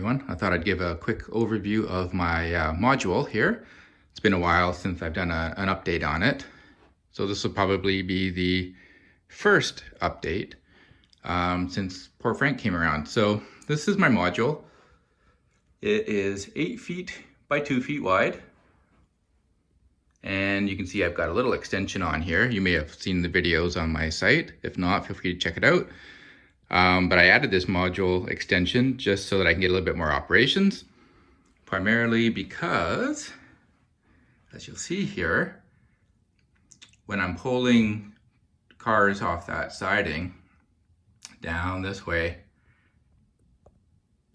everyone. I thought I'd give a quick overview of my module here. It's been a while since I've done an update on it. So this will probably be the first update since poor Frank came around. So this is my module. It is 8 feet by 2 feet wide. And you can see I've got a little extension on here. You may have seen the videos on my site. If not, feel free to check it out. But I added this module extension just so that I can get a little bit more operations, primarily because, as you'll see here, when I'm pulling cars off that siding down this way,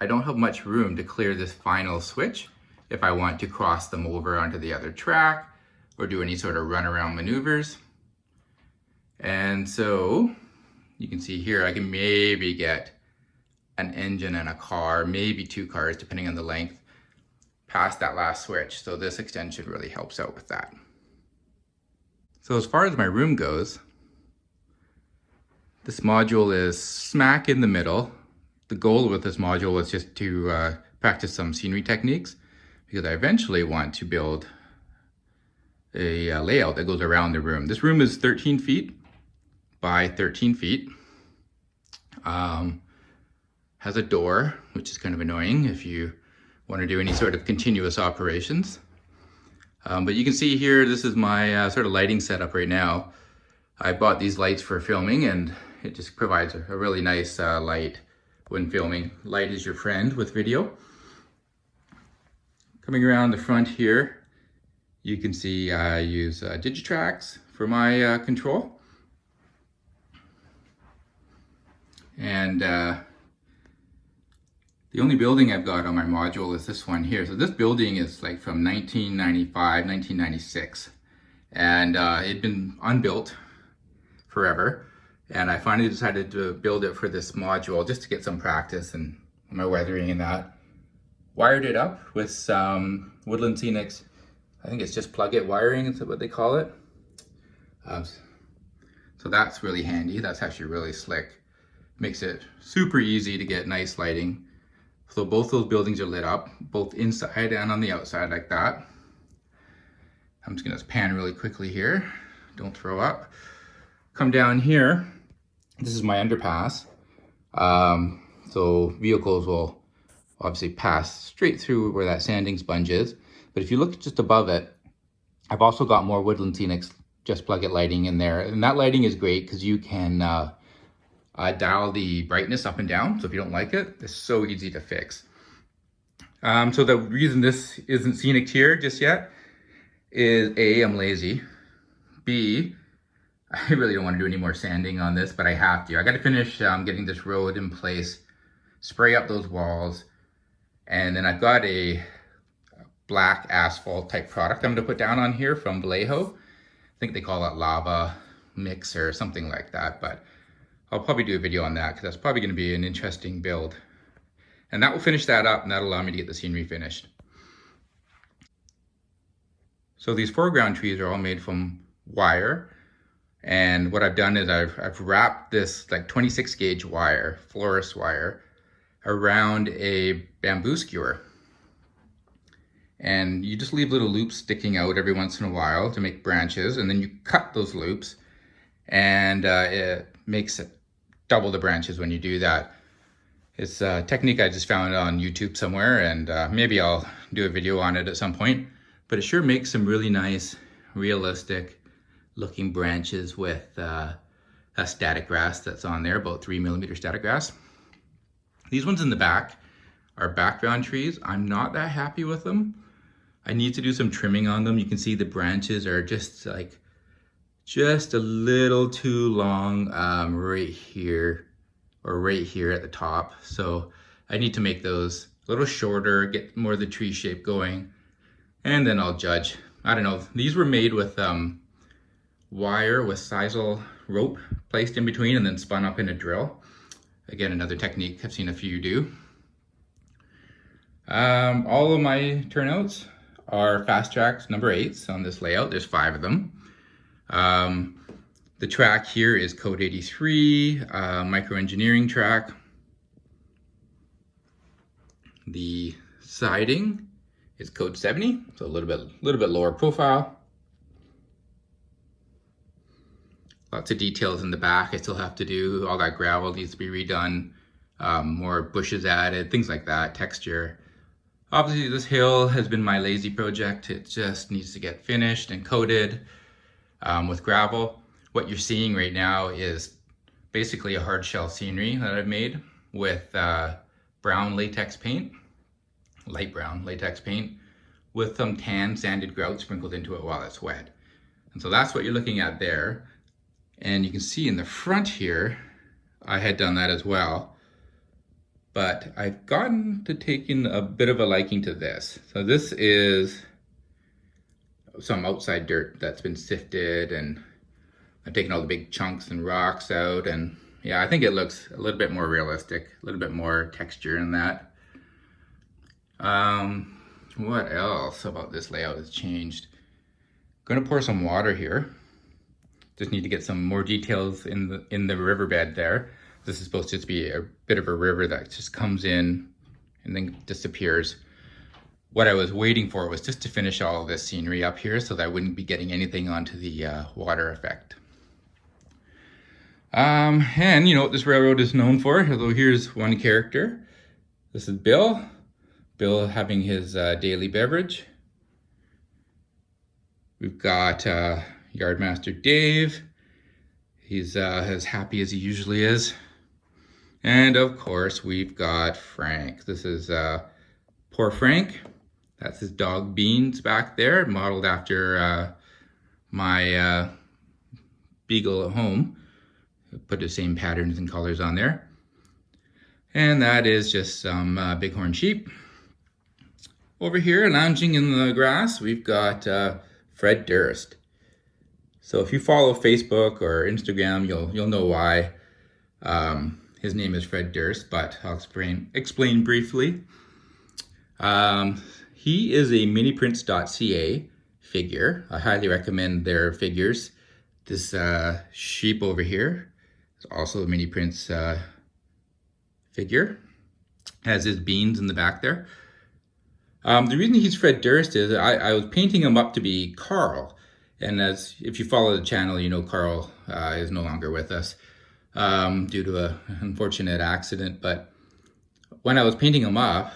I don't have much room to clear this final switch if I want to cross them over onto the other track or do any sort of runaround maneuvers. And so you can see here, I can maybe get an engine and a car, maybe 2 cars, depending on the length, past that last switch. So this extension really helps out with that. So as far as my room goes, this module is smack in the middle. The goal with this module was just to practice some scenery techniques, because I eventually want to build a layout that goes around the room. This room is 13 feet by 13 feet. Has a door, which is kind of annoying if you want to do any sort of continuous operations. But you can see here, this is my sort of lighting setup right now. I bought these lights for filming, and it just provides a really nice light when filming. Light is your friend with video. Coming around the front here, you can see I use Digitrax for my control. And the only building I've got on my module is this one here. So this building is like from 1995, 1996. And it'd been unbuilt forever. And I finally decided to build it for this module just to get some practice and my weathering and that. Wired it up with some Woodland Scenics, I think it's just plug-it wiring, is what they call it. So that's really handy. That's actually really slick. Makes it super easy to get nice lighting. So both those buildings are lit up, both inside and on the outside like that. I'm just gonna pan really quickly here. Don't throw up. Come down here. This is my underpass. So vehicles will obviously pass straight through where that sanding sponge is. But if you look just above it, I've also got more Woodland Scenics just plug-it lighting in there. And that lighting is great because you can dial the brightness up and down. So if you don't like it, it's so easy to fix. So the reason this isn't scenic here just yet is A, I'm lazy. B, I really don't want to do any more sanding on this, but I have to. I got to finish getting this road in place, spray up those walls, and then I've got a black asphalt type product I'm going to put down on here from Vallejo. I think they call it lava mix or something like that, but I'll probably do a video on that because that's probably going to be an interesting build. And that will finish that up, and that'll allow me to get the scenery finished. So these foreground trees are all made from wire. And what I've done is I've wrapped this like 26 gauge wire, florist wire, around a bamboo skewer. And you just leave little loops sticking out every once in a while to make branches, and then you cut those loops, and it makes it double the branches when you do that. It's a technique I just found on YouTube somewhere, and maybe I'll do a video on it at some point, but it sure makes some really nice, realistic looking branches with a static grass that's on there, about 3mm static grass. These ones in the back are background trees. I'm not that happy with them. I need to do some trimming on them. You can see the branches are just a little too long right here or right here at the top. So I need to make those a little shorter, get more of the tree shape going, and then I'll judge. I don't know. These were made with wire with sisal rope placed in between and then spun up in a drill. Again, another technique I've seen a few do. All of my turnouts are fast tracks number 8s on this layout. There's 5 of them. The track here is code 83, microengineering track. The siding is code 70, so a little bit lower profile. Lots of details in the back I still have to do. All that gravel needs to be redone. More bushes added, things like that, texture. Obviously this hill has been my lazy project. It just needs to get finished and coated with gravel. What you're seeing right now is basically a hard shell scenery that I've made with brown latex paint, light brown latex paint, with some tan sanded grout sprinkled into it while it's wet. And so that's what you're looking at there. And you can see in the front here, I had done that as well. But I've gotten to taking a bit of a liking to this. So this is some outside dirt that's been sifted, and I've taken all the big chunks and rocks out, and yeah, I think it looks a little bit more realistic, a little bit more texture in that. What else about this layout has changed? I'm gonna pour some water here. Just need to get some more details in the riverbed there. This is supposed to just be a bit of a river that just comes in and then disappears. What I was waiting for was just to finish all of this scenery up here so that I wouldn't be getting anything onto the water effect. And you know what this railroad is known for, although here's one character. This is Bill. Bill having his daily beverage. We've got Yardmaster Dave. He's as happy as he usually is. And of course, we've got Frank. This is poor Frank. That's his dog Beans back there, modeled after my beagle at home. Put the same patterns and colors on there. And that is just some bighorn sheep. Over here, lounging in the grass, we've got Fred Durst. So if you follow Facebook or Instagram, you'll know why. His name is Fred Durst, but I'll explain briefly. He is a miniprints.ca figure. I highly recommend their figures. This sheep over here is also a mini prints figure. Has his beans in the back there. The reason he's Fred Durst is I was painting him up to be Carl. And as if you follow the channel, you know Carl is no longer with us due to an unfortunate accident. But when I was painting him up,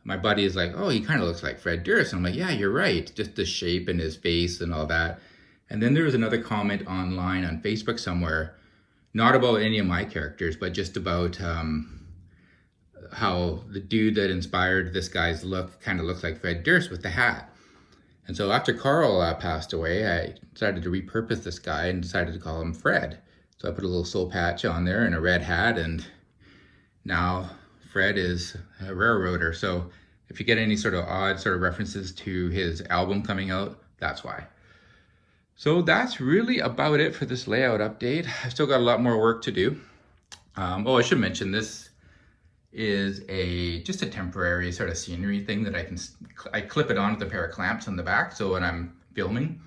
my buddy is like, oh, he kind of looks like Fred Durst. And I'm like, yeah, you're right. Just the shape and his face and all that. And then there was another comment online on Facebook somewhere, not about any of my characters, but just about how the dude that inspired this guy's look kind of looks like Fred Durst with the hat. And so after Carl passed away, I decided to repurpose this guy and decided to call him Fred. So I put a little soul patch on there and a red hat, and now Fred is a railroader. So if you get any sort of odd sort of references to his album coming out, that's why. So that's really about it for this layout update. I've still got a lot more work to do. Oh, I should mention this is just a temporary sort of scenery thing that I clip it on with a pair of clamps on the back, so when I'm filming,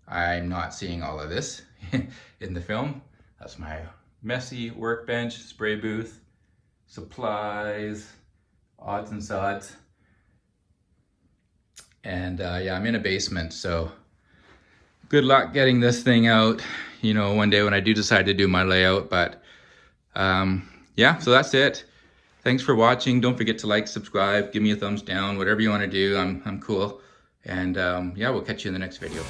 I'm not seeing all of this in the film. That's my messy workbench, spray booth, supplies, odds and sods. And yeah, I'm in a basement, so good luck getting this thing out, you know, one day when I do decide to do my layout. But yeah, so that's it. Thanks for watching. Don't forget to like, subscribe, give me a thumbs down, whatever you want to do. I'm cool. And yeah, we'll catch you in the next video.